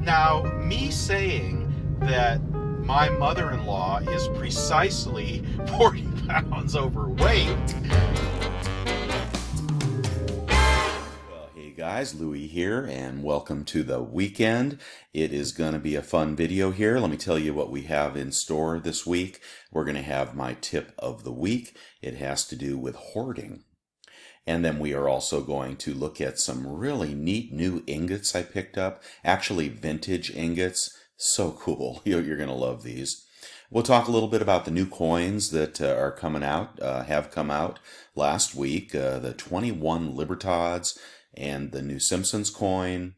Now, me saying that my mother-in-law is precisely 40 pounds overweight. Well, hey guys, Louie here, and welcome to the weekend. It is going to be a fun video here. Let me tell you what we have in store this week. We're going to have my tip of the week. It has to do with hoarding. And then we are also going to look at some really neat new ingots I picked up. Actually, vintage ingots. So cool. You're going to love these. We'll talk a little bit about the new coins that are coming out, have come out last week. The 21 Libertads and the new Simpsons coin.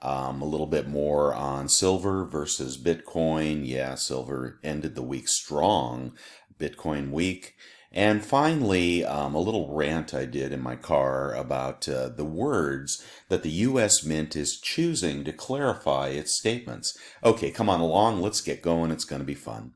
A little bit more on silver versus Bitcoin. Yeah, silver ended the week strong. Bitcoin weak. And finally, a little rant I did in my car about the words that the U.S. Mint is choosing to clarify its statements. Okay, come on along. Let's get going. It's going to be fun.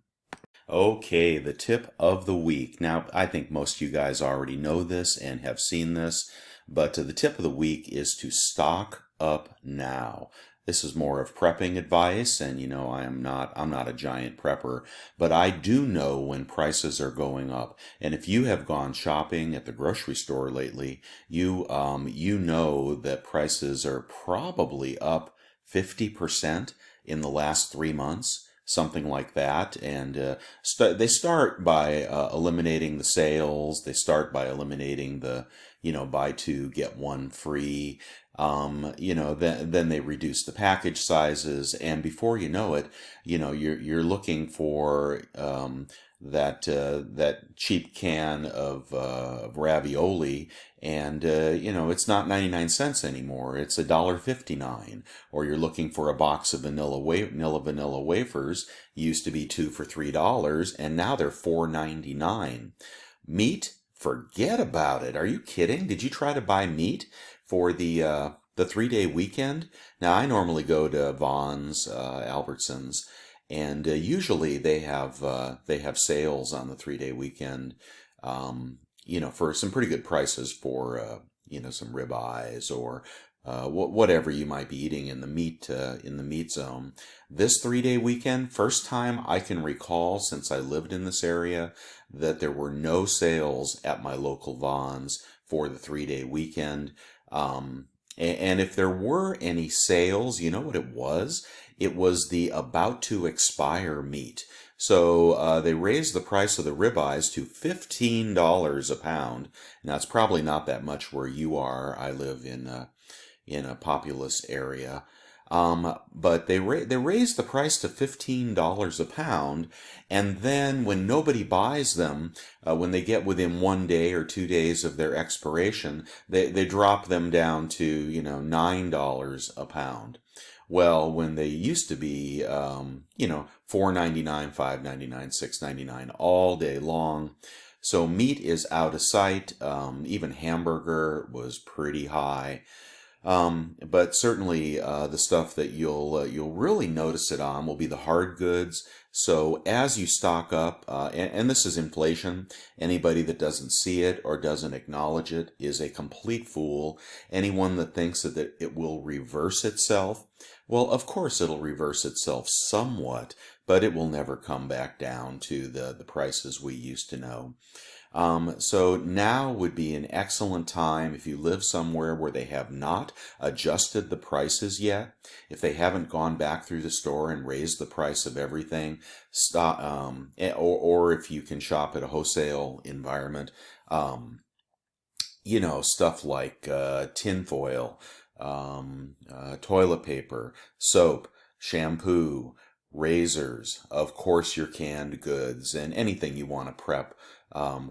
Okay, the tip of the week. Now, I think most of you guys already know this and have seen this, but the tip of the week is to stock up now. This is more of prepping advice, and you know I'm not a giant prepper, but I do know when prices are going up. And if you have gone shopping at the grocery store lately, you know that prices are probably up 50% in the last 3 months. Something like that, and they start by eliminating the sales. They start by eliminating the, buy two get one free. Then they reduce the package sizes, and before you know it, you're looking for that cheap can of ravioli, and it's not 99 cents anymore. It's $1.59. Or you're looking for a box of vanilla wafers. Used to be 2 for $3, and now they're $4.99. Meat, forget about it. Are you kidding? Did you try to buy meat for the 3-day weekend? Now I normally go to Vaughn's, Albertsons, and usually they have sales on the 3-day weekend. For some pretty good prices for some ribeyes or whatever you might be eating in the meat zone. This 3-day weekend, first time I can recall since I lived in this area that there were no sales at my local Vons for the 3-day weekend. And if there were any sales, you know what it was? It was the about to expire meat. So they raised the price of the ribeyes to $15 a pound. Now it's probably not that much where you are. I live in a populous area. But they raised the price to $15 a pound, and then when nobody buys them, when they get within 1 day or 2 days of their expiration, they drop them down to $9 a pound. Well, when they used to be $4.99, $5.99, $6.99 all day long. So meat is out of sight. Even hamburger was pretty high. But certainly the stuff that you'll really notice it on will be the hard goods. So as you stock up, and this is inflation, anybody that doesn't see it or doesn't acknowledge it is a complete fool. Anyone that thinks that it will reverse itself, well, of course it'll reverse itself somewhat, but it will never come back down to the prices we used to know. So now would be an excellent time if you live somewhere where they have not adjusted the prices yet. If they haven't gone back through the store and raised the price of everything, stop. Or if you can shop at a wholesale environment, stuff like tinfoil, toilet paper, soap, shampoo, razors, of course your canned goods, and anything you want to prep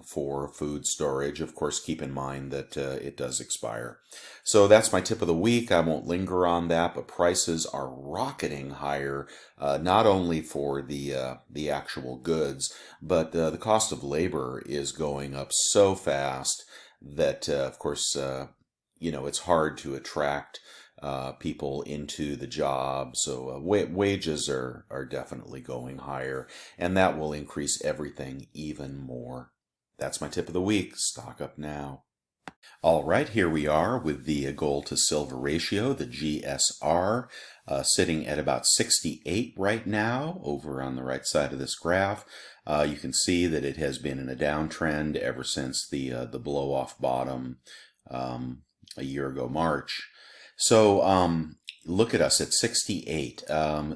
for food storage. Of course, keep in mind that it does expire. So that's my tip of the week. I won't linger on that, but prices are rocketing higher, not only for the actual goods, but the cost of labor is going up so fast that, of course, it's hard to attract people into the job. So wages are definitely going higher, and that will increase everything even more. That's my tip of the week. Stock up now. All right, here we are with the gold to silver ratio, the GSR, sitting at about 68 right now over on the right side of this graph. You can see that it has been in a downtrend ever since the blow-off bottom a year ago, March. So look at us at 68.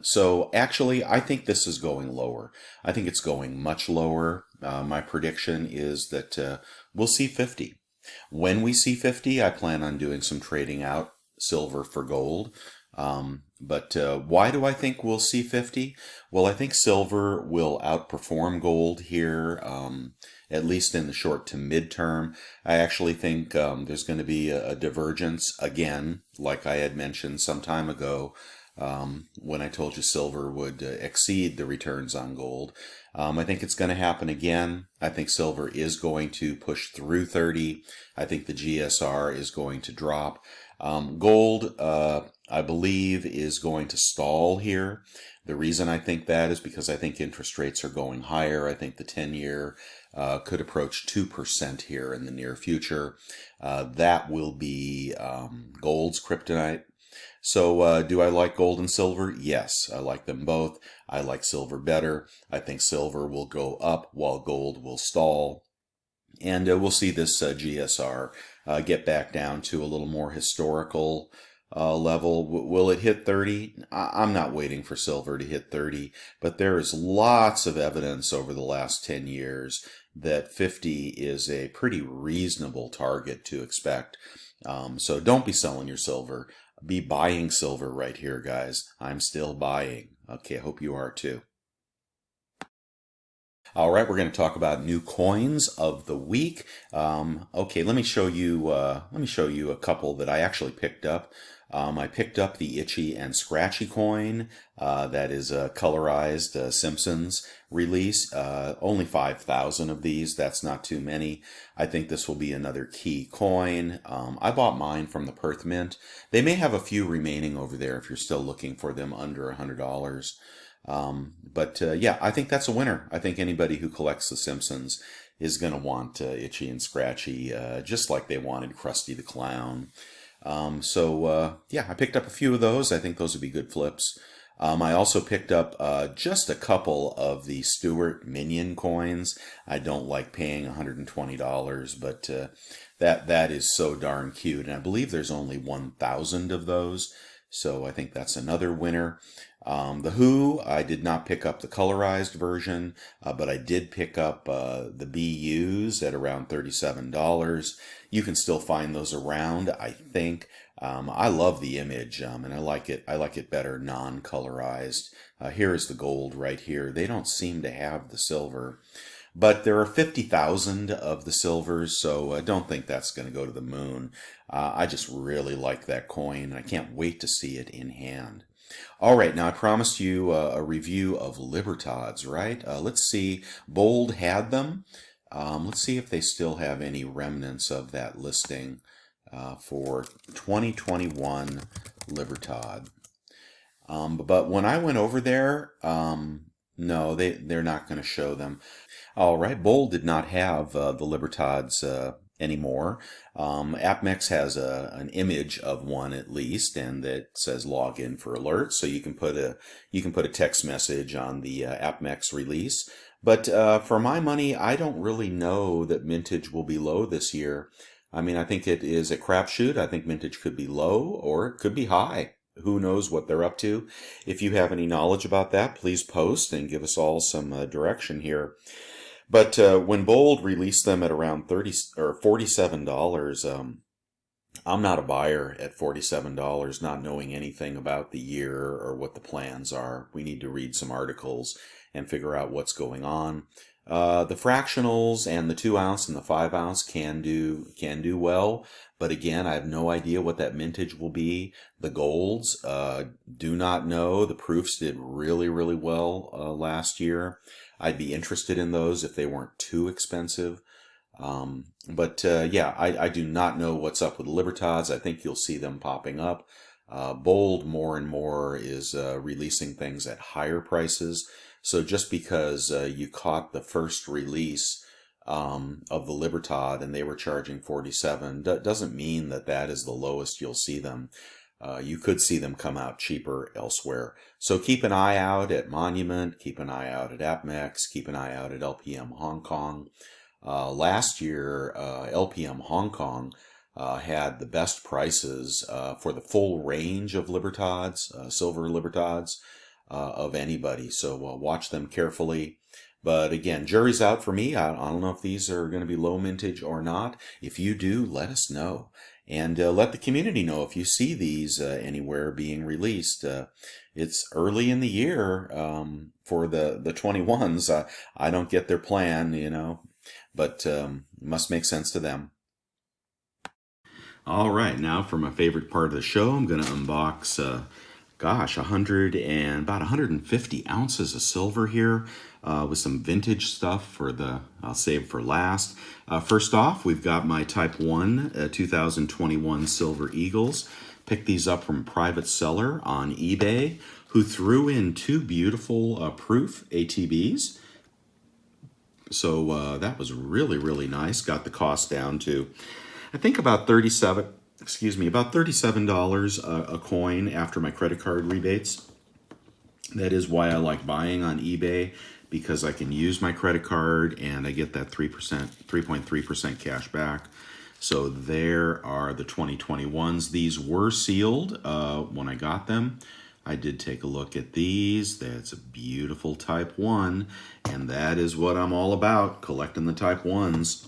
So actually, I think this is going lower. I think it's going much lower. My prediction is that we'll see 50. When we see 50, I plan on doing some trading out silver for gold. But why do I think we'll see 50? Well, I think silver will outperform gold here, at least in the short to midterm. I actually think there's going to be a divergence again, like I had mentioned some time ago, when I told you silver would exceed the returns on gold. I think it's going to happen again. I think silver is going to push through 30. I think the GSR is going to drop. Gold, I believe, is going to stall here. The reason I think that is because I think interest rates are going higher. I think the 10-year could approach 2% here in the near future. That will be gold's kryptonite. So do I like gold and silver? Yes, I like them both. I like silver better. I think silver will go up while gold will stall. And we'll see this GSR get back down to a little more historical level. Will it hit 30? I'm not waiting for silver to hit 30, but there is lots of evidence over the last 10 years that 50 is a pretty reasonable target to expect. So don't be selling your silver. Be buying silver right here, guys. I'm still buying. Okay, I hope you are too. All right, we're going to talk about new coins of the week. Okay, let me show you a couple that I actually picked up. I picked up the Itchy and Scratchy coin. That is a colorized Simpsons release. Only 5,000 of these. That's not too many. I think this will be another key coin. I bought mine from the Perth Mint. They may have a few remaining over there if you're still looking for them under $100. But yeah, I think that's a winner. I think anybody who collects The Simpsons is going to want Itchy and Scratchy, just like they wanted Krusty the Clown. Yeah, I picked up a few of those. I think those would be good flips. I also picked up just a couple of the Stewart Minion coins. I don't like paying $120, but that is so darn cute. And I believe there's only 1,000 of those. So I think that's another winner. The Who, I did not pick up the colorized version, but I did pick up the BUs at around $37. You can still find those around, I think. I love the image, and I like it better non-colorized. Here is the gold right here. They don't seem to have the silver. But there are 50,000 of the silvers, so I don't think that's going to go to the moon. I just really like that coin. I can't wait to see it in hand. All right, now I promised you a review of Libertads, right? Let's see. Bold had them. Let's see if they still have any remnants of that listing for 2021 Libertad. But when I went over there, no, they're not going to show them. All right, Bold did not have the Libertads anymore. AppMex has an image of one at least, and that says log in for alerts. So you can put a text message on the AppMex release. But for my money, I don't really know that mintage will be low this year. I mean, I think it is a crapshoot. I think mintage could be low or it could be high. Who knows what they're up to? If you have any knowledge about that, please post and give us all some direction here. But when Bold released them at around $30 or $47, I'm not a buyer at $47, not knowing anything about the year or what the plans are. We need to read some articles and figure out what's going on. The fractionals and the 2 ounce and the 5 ounce can do well, but again, I have no idea what that mintage will be. The golds, do not know. The proofs did really, really well last year. I'd be interested in those if they weren't too expensive. Yeah, I do not know what's up with Libertads. I think you'll see them popping up. Bold more and more is releasing things at higher prices. So just because you caught the first release of the Libertad, and they were charging 47. Doesn't mean that that is the lowest you'll see them. You could see them come out cheaper elsewhere. So keep an eye out at Monument, keep an eye out at APMEX, keep an eye out at LPM Hong Kong. Last year, LPM Hong Kong had the best prices for the full range of Libertads, silver Libertads, of anybody. So watch them carefully. But again, jury's out for me. I don't know if these are going to be low mintage or not. If you do, let us know. And let the community know if you see these anywhere being released. It's early in the year for the 21s. I don't get their plan, you know, but must make sense to them. All right, now for my favorite part of the show, I'm going to unbox, about 150 ounces of silver here with some vintage stuff for I'll save for last. First off, we've got my Type 1 2021 Silver Eagles. Picked these up from a private seller on eBay who threw in two beautiful proof ATBs. So that was really, really nice. Got the cost down to, I think, about $37 a coin after my credit card rebates. That is why I like buying on eBay, because I can use my credit card and I get that 3.3% cash back. So there are the 2021s. These were sealed when I got them. I did take a look at these. That's a beautiful Type 1, and that is what I'm all about, collecting the Type 1s.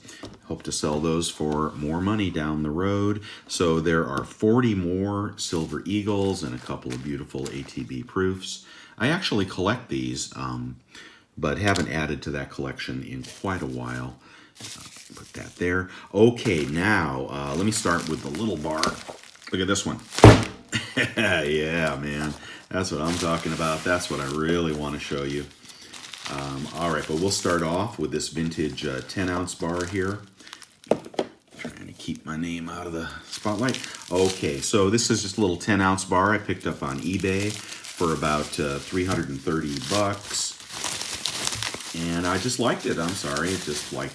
Hope to sell those for more money down the road. So there are 40 more Silver Eagles and a couple of beautiful ATB proofs. I actually collect these, but haven't added to that collection in quite a while. Put that there. Okay, now let me start with the little bar. Look at this one. Yeah, man, that's what I'm talking about. That's what I really want to show you. All right, but we'll start off with this vintage 10-ounce bar here. Trying to keep my name out of the spotlight. Okay, so this is just a little 10-ounce bar I picked up on eBay for about 330 bucks. And I just liked it. I'm sorry. It's just like,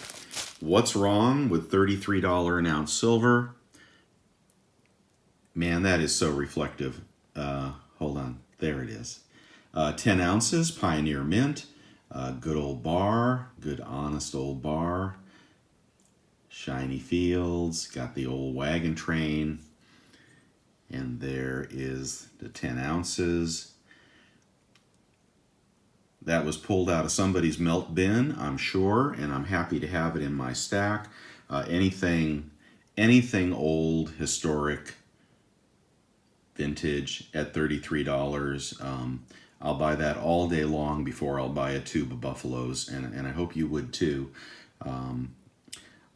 what's wrong with $33 an ounce silver? Man, that is so reflective. Hold on. There it is. 10 ounces, Pioneer Mint. Good old bar. Good, honest old bar. Shiny fields. Got the old wagon train. And there is the 10 ounces. That was pulled out of somebody's melt bin, I'm sure, and I'm happy to have it in my stack. Anything old, historic, vintage at $33. I'll buy that all day long before I'll buy a tube of Buffaloes, and I hope you would too. I'm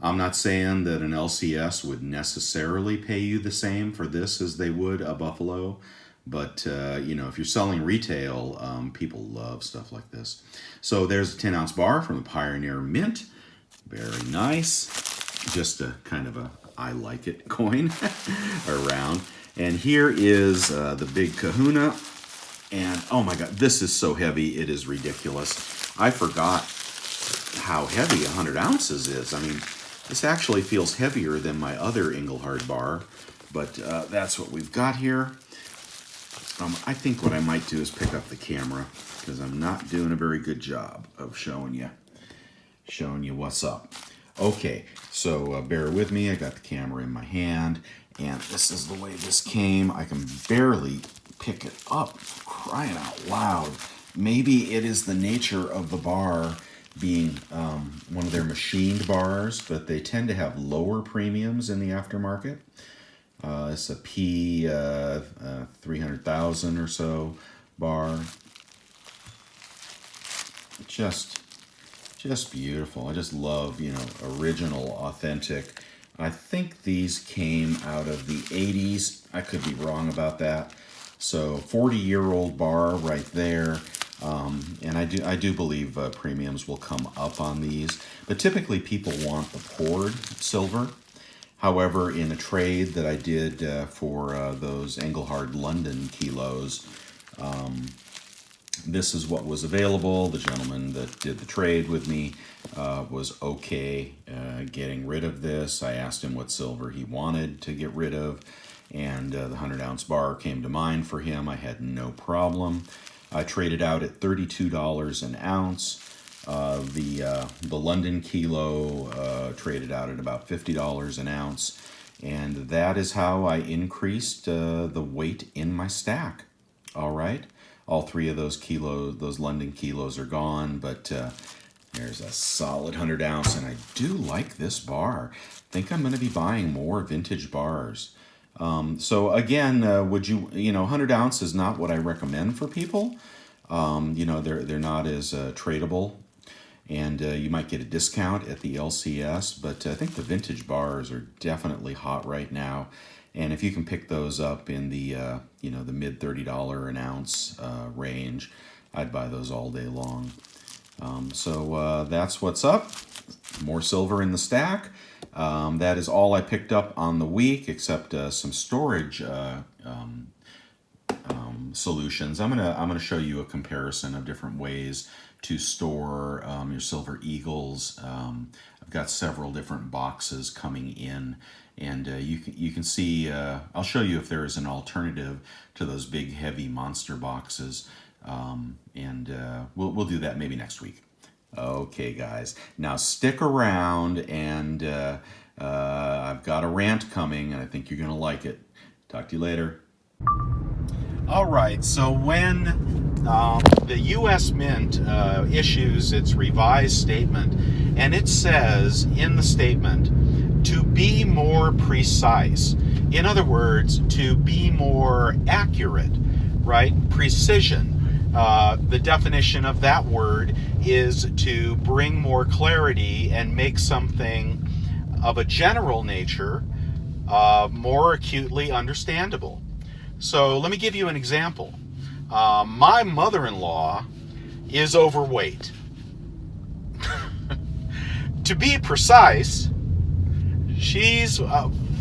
not saying that an LCS would necessarily pay you the same for this as they would a Buffalo, but you know, if you're selling retail, people love stuff like this. So there's a 10-ounce bar from the Pioneer Mint. Very nice. Just a kind of a I like it coin around. And here is the big kahuna. And oh my God, this is so heavy, it is ridiculous. I forgot how heavy 100 ounces is. I mean, this actually feels heavier than my other Engelhard bar, but that's what we've got here. I think what I might do is pick up the camera, because I'm not doing a very good job of showing you what's up. Okay, so bear with me. I got the camera in my hand, and this is the way this came. I can barely pick it up, crying out loud. Maybe it is the nature of the bar being one of their machined bars, but they tend to have lower premiums in the aftermarket. It's a P 300,000 or so bar. Just beautiful. I just love, you know, original, authentic. I think these came out of the 80s. I could be wrong about that. So 40-year-old bar right there. And I do believe premiums will come up on these. But typically people want the poured silver. However, in a trade that I did for those Engelhard London kilos, this is what was available. The gentleman that did the trade with me was okay getting rid of this. I asked him what silver he wanted to get rid of, and the 100-ounce bar came to mind for him. I had no problem. I traded out at $32 an ounce. The London kilo traded out at about $50 an ounce, and that is how I increased the weight in my stack. All right, all three of those London kilos are gone, but there's a solid 100-ounce, and I do like this bar. Think I'm going to be buying more vintage bars. So again, 100-ounce is not what I recommend for people. They're not as tradable, and you might get a discount at the LCS, but I think the vintage bars are definitely hot right now. And if you can pick those up in the the mid $30 an ounce range, I'd buy those all day long. So that's what's up. More silver in the stack. That is all I picked up on the week, except some storage solutions. I'm gonna show you a comparison of different ways to store your silver eagles. I've got several different boxes coming in, and you can see. I'll show you if there is an alternative to those big heavy monster boxes, and we'll do that maybe next week. Okay, guys. Now stick around, and I've got a rant coming, and I think you're gonna like it. Talk to you later. All right, so when the U.S. Mint issues its revised statement, and it says in the statement to be more precise. In other words, to be more accurate, right? Precision. The definition of that word is to bring more clarity and make something of a general nature more acutely understandable. So let me give you an example. My mother-in-law is overweight. To be precise, she's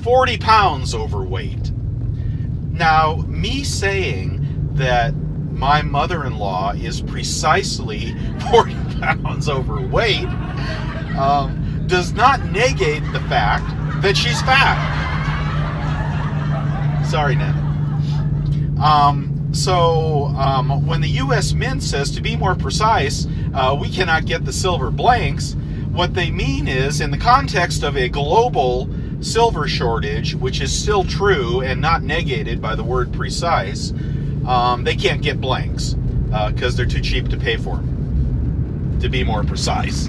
40 pounds overweight. Now, me saying that my mother-in-law is precisely 40 pounds overweight does not negate the fact that she's fat. Sorry, Nana. When the U.S. Mint says, to be more precise, we cannot get the silver blanks, what they mean is, in the context of a global silver shortage, which is still true and not negated by the word precise, they can't get blanks because they're too cheap to pay for them, to be more precise.